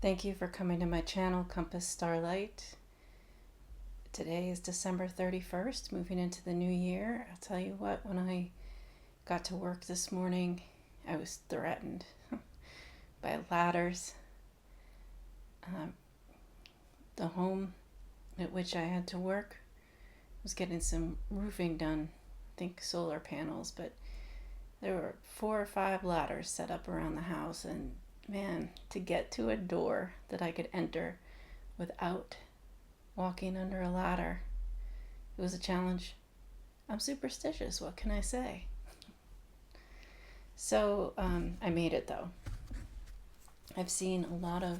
Thank you for coming to my channel, Compass Starlight. Today is December 31st, moving into the new year. I'll tell you what, when I got to work this morning, I was threatened by ladders. The home at which I had to work was getting some roofing done, I think solar panels, but there were 4 or 5 ladders set up around the house, and man, to get to a door that I could enter without walking under a ladder, it was a challenge. I'm superstitious, what can I say? So I made it though. I've seen a lot of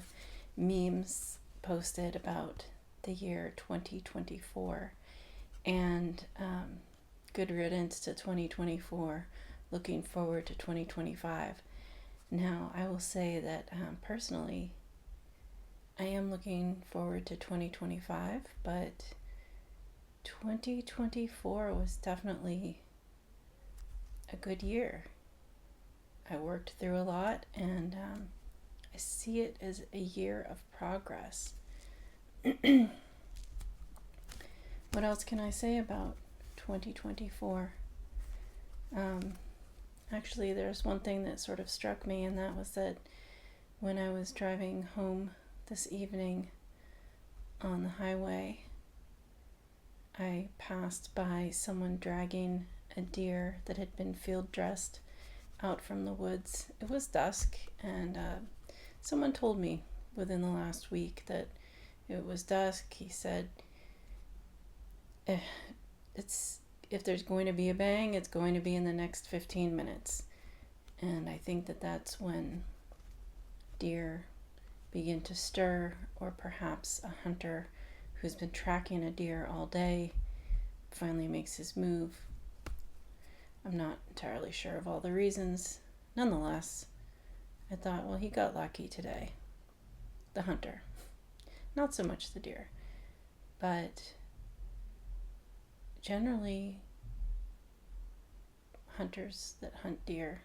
memes posted about the year 2024 and good riddance to 2024, looking forward to 2025. Now, I will say that personally, I am looking forward to 2025, but 2024 was definitely a good year. I worked through a lot, and I see it as a year of progress. What else can I say about 2024? Actually, there's one thing that sort of struck me, and that was that when I was driving home this evening on the highway, I passed by someone dragging a deer that had been field dressed out from the woods. It was dusk, and someone told me within the last week that it was dusk. He said, if there's going to be a bang, it's going to be in the next 15 minutes. And I think that that's when deer begin to stir, or perhaps a hunter who's been tracking a deer all day finally makes his move. I'm not entirely sure of all the reasons. Nonetheless, I thought, well, he got lucky today. The hunter. Not so much the deer. But generally, hunters that hunt deer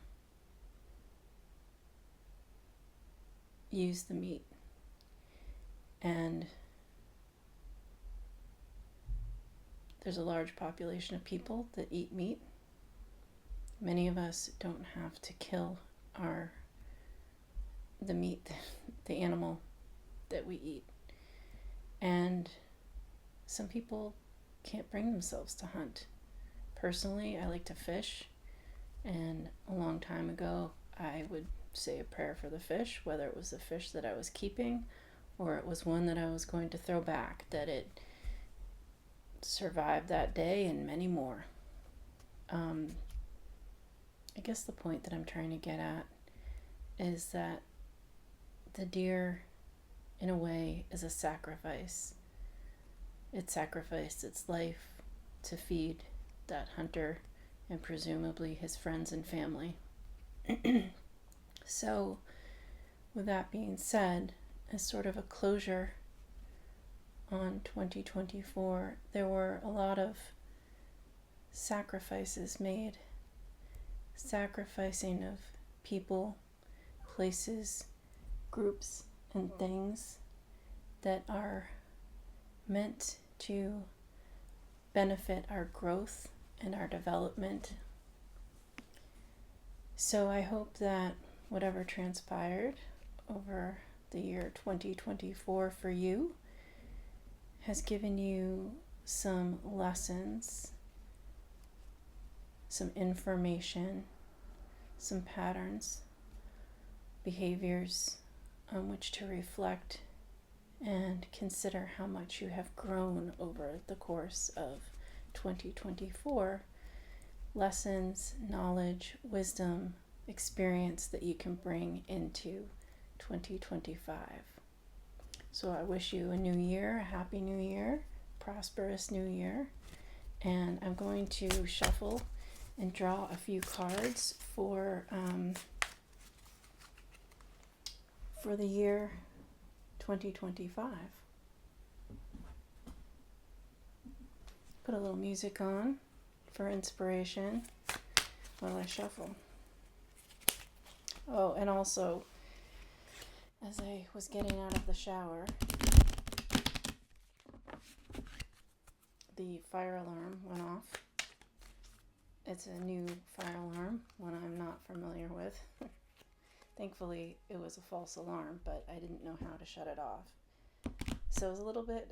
use the meat. And there's a large population of people that eat meat. Many of us don't have to kill the meat, the animal that we eat. And some people can't bring themselves to hunt. Personally, I like to fish, and a long time ago I would say a prayer for the fish, whether it was the fish that I was keeping or it was one that I was going to throw back, that it survived that day and many more. I guess the point that I'm trying to get at is that the deer, in a way, is a sacrifice. It sacrificed its life to feed that hunter and presumably his friends and family. So, with that being said, as sort of a closure on 2024, there were a lot of sacrifices made. Sacrificing of people, places, groups, and things that are meant to benefit our growth and our development. So I hope that whatever transpired over the year 2024 for you has given you some lessons, some information, some patterns, behaviors on which to reflect and consider how much you have grown over the course of 2024. Lessons, knowledge, wisdom, experience that you can bring into 2025. So I wish you a new year, a happy new year, prosperous new year. And I'm going to shuffle and draw a few cards for the year 2025. Put a little music on for inspiration while I shuffle. Oh, and also, as I was getting out of the shower, the fire alarm went off. It's a new fire alarm, one I'm not familiar with. Thankfully, it was a false alarm, but I didn't know how to shut it off. So it was a little bit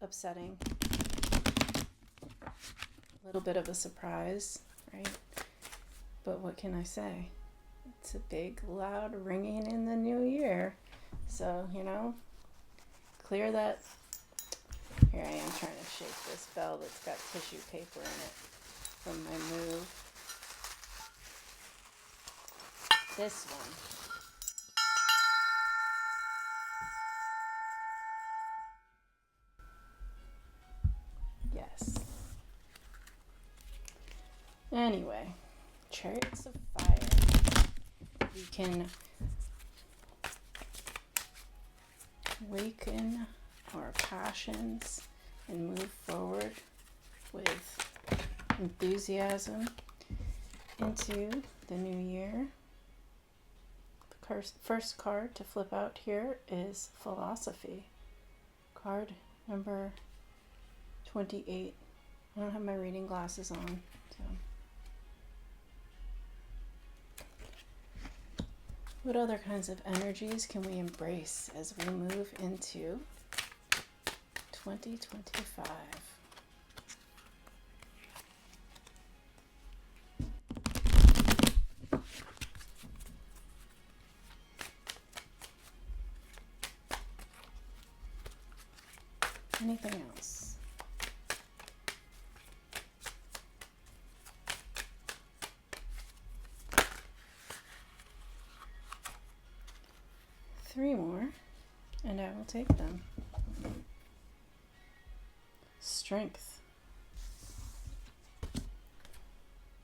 upsetting, a little bit of a surprise, right? But what can I say? It's a big, loud ringing in the new year. So, clear that. Here I am trying to shake this bell that's got tissue paper in it from my move. This one. Yes. Anyway, Chariots of Fire. We can awaken our passions and move forward with enthusiasm into the new year. The first card to flip out here is Philosophy. Card number 28. I don't have my reading glasses on, so. What other kinds of energies can we embrace as we move into 2025? Anything else? Three more, and I will take them. Strength.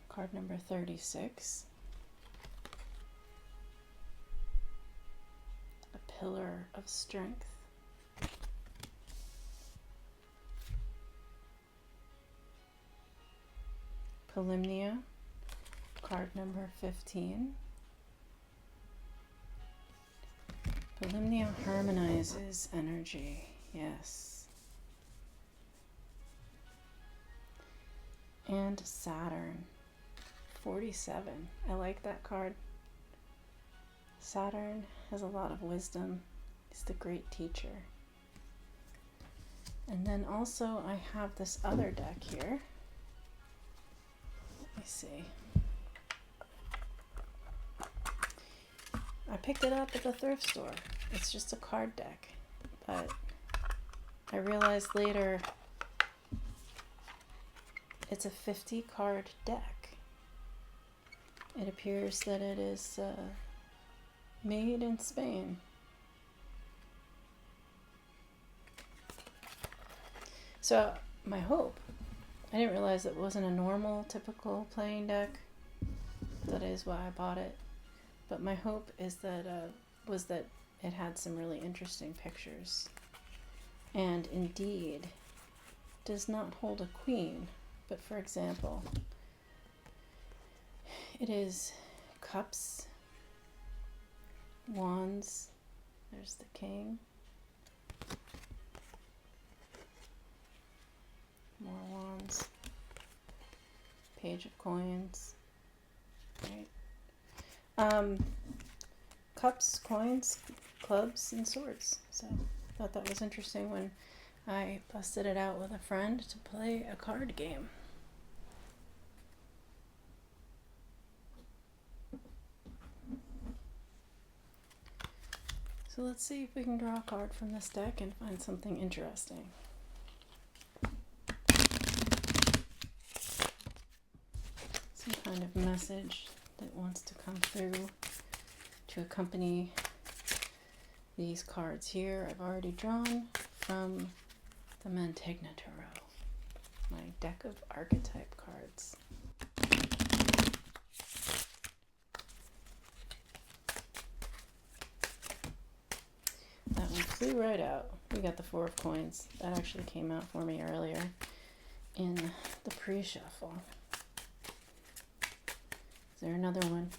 Card number 36. A pillar of strength. Polymnia. Card number 15. Polymnia harmonizes energy, yes. And Saturn, 47. I like that card. Saturn has a lot of wisdom. He's the great teacher. And then also I have this other deck here. Let me see. I picked it up at the thrift store. It's just a card deck, but I realized later it's a 50 card deck. It appears that it is made in Spain. So my hope, I didn't realize it wasn't a normal, typical playing deck. That is why I bought it. But my hope is that was that it had some really interesting pictures, and indeed does not hold a queen. But for example, it is cups, wands. There's the king. More wands. Page of coins. Right. Cups, coins, clubs, and swords. So I thought that was interesting when I busted it out with a friend to play a card game. So let's see if we can draw a card from this deck and find something interesting. Some kind of message that wants to come through to accompany these cards here I've already drawn from the Mantegna Tarot, my deck of archetype cards. That one flew right out. We got the Four of Coins. That actually came out for me earlier in the pre-shuffle. Is there another one?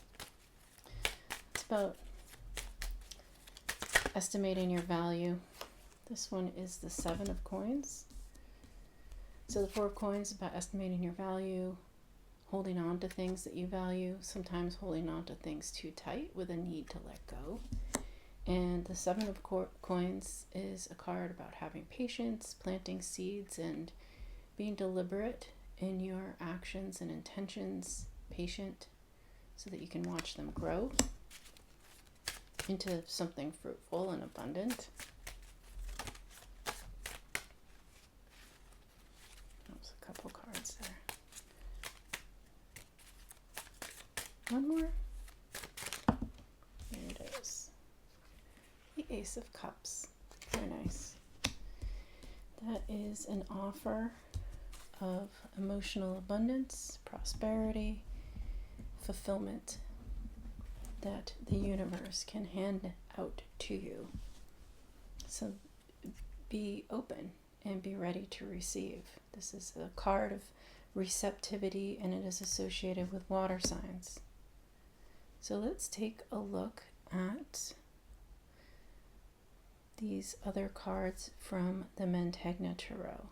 It's about estimating your value. This one is the 7 of coins. So the 4 of coins is about estimating your value, holding on to things that you value, sometimes holding on to things too tight with a need to let go. And the 7 of coins is a card about having patience, planting seeds, and being deliberate in your actions and intentions, patient, so that you can watch them grow into something fruitful and abundant. There's a couple cards there. One more. There it is. The Ace of Cups. Very nice. That is an offer of emotional abundance, prosperity, fulfillment that the universe can hand out to you. So be open and be ready to receive. This is a card of receptivity, and it is associated with water signs. So let's take a look at these other cards from the Mantegna Tarot.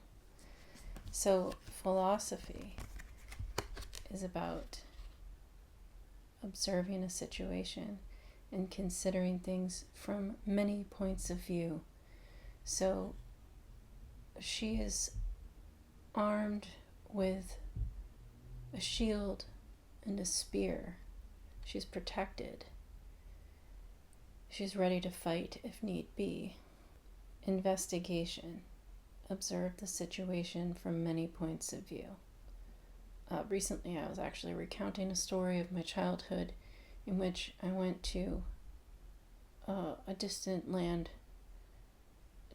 So philosophy is about observing a situation and considering things from many points of view. So she is armed with a shield and a spear. She's protected. She's ready to fight if need be. Investigation. Observe the situation from many points of view. Recently, I was actually recounting a story of my childhood in which I went to a distant land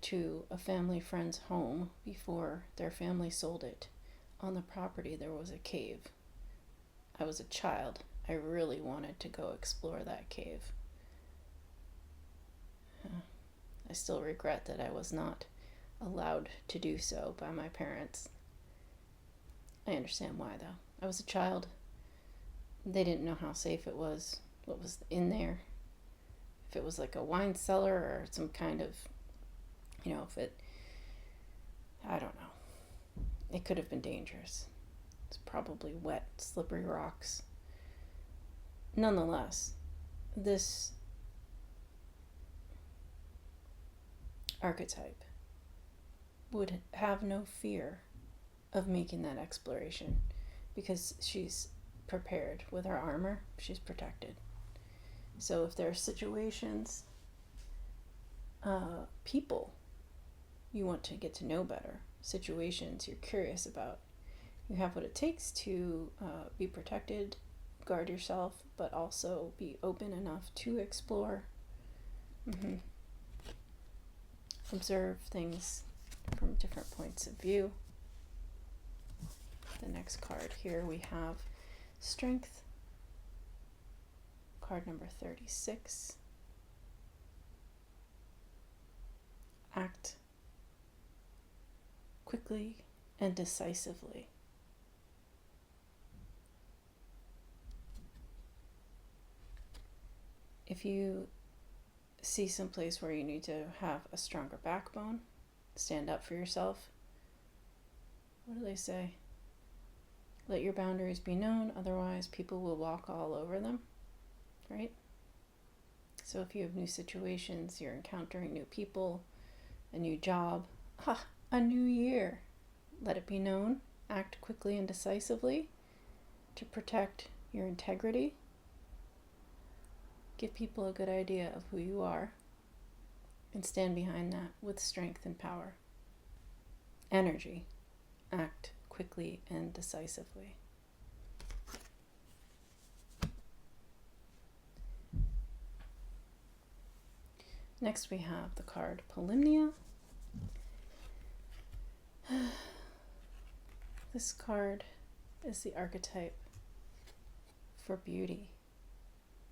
to a family friend's home before their family sold it. On the property, there was a cave. I was a child. I really wanted to go explore that cave. I still regret that I was not allowed to do so by my parents. I understand why, though. I was a child. They didn't know how safe it was, what was in there. If it was like a wine cellar or some kind of, if it, I don't know. It could have been dangerous. It's probably wet, slippery rocks. Nonetheless, this archetype would have no fear of making that exploration because she's prepared with her armor. She's protected. So if there are situations, people you want to get to know better, situations you're curious about, you have what it takes to be protected, guard yourself, but also be open enough to explore. Observe things from different points of view. The next card here we have Strength, card number 36. Act quickly and decisively. If you see some place where you need to have a stronger backbone, stand up for yourself. What do they say? Let your boundaries be known, otherwise people will walk all over them, right? So if you have new situations, you're encountering new people, a new job, a new year, let it be known, act quickly and decisively to protect your integrity. Give people a good idea of who you are and stand behind that with strength and power. Energy. Act quickly and decisively. Next we have the card Polymnia. This card is the archetype for beauty.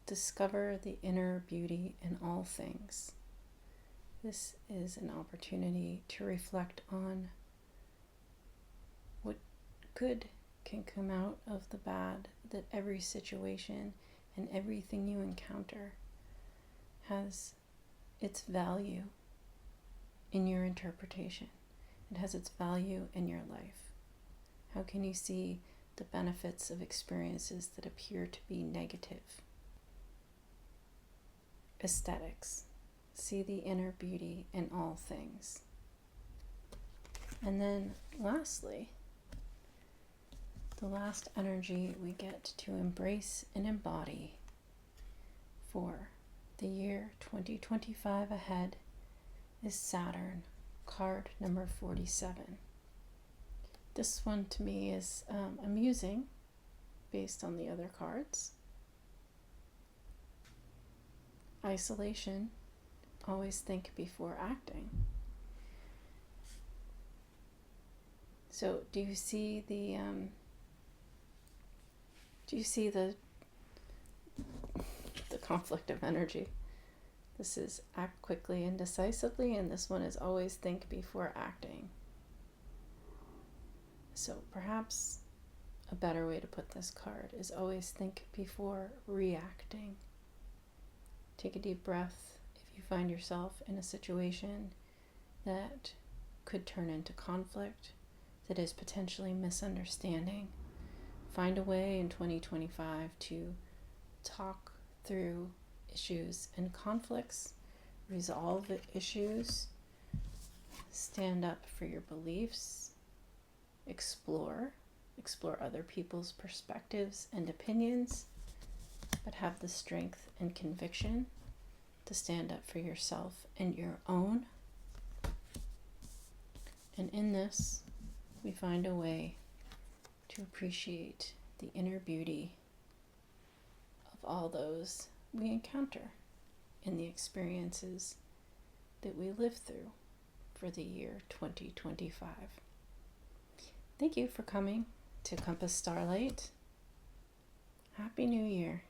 Discover the inner beauty in all things. This is an opportunity to reflect on what good can come out of the bad, that every situation and everything you encounter has its value in your interpretation. It has its value in your life. How can you see the benefits of experiences that appear to be negative? Aesthetics. See the inner beauty in all things. And then lastly, the last energy we get to embrace and embody for the year 2025 ahead is Saturn, card number 47. This one to me is amusing based on the other cards. Isolation, always think before acting. So do you see the conflict of energy? This is act quickly and decisively, and this one is always think before acting. So perhaps a better way to put this card is always think before reacting. Take a deep breath if you find yourself in a situation that could turn into conflict, that is potentially misunderstanding. Find a way in 2025 to talk through issues and conflicts, resolve issues, stand up for your beliefs, explore other people's perspectives and opinions, but have the strength and conviction to stand up for yourself and your own. And in this, we find a way to appreciate the inner beauty of all those we encounter in the experiences that we live through for the year 2025. Thank you for coming to Compass Starlight. Happy New Year.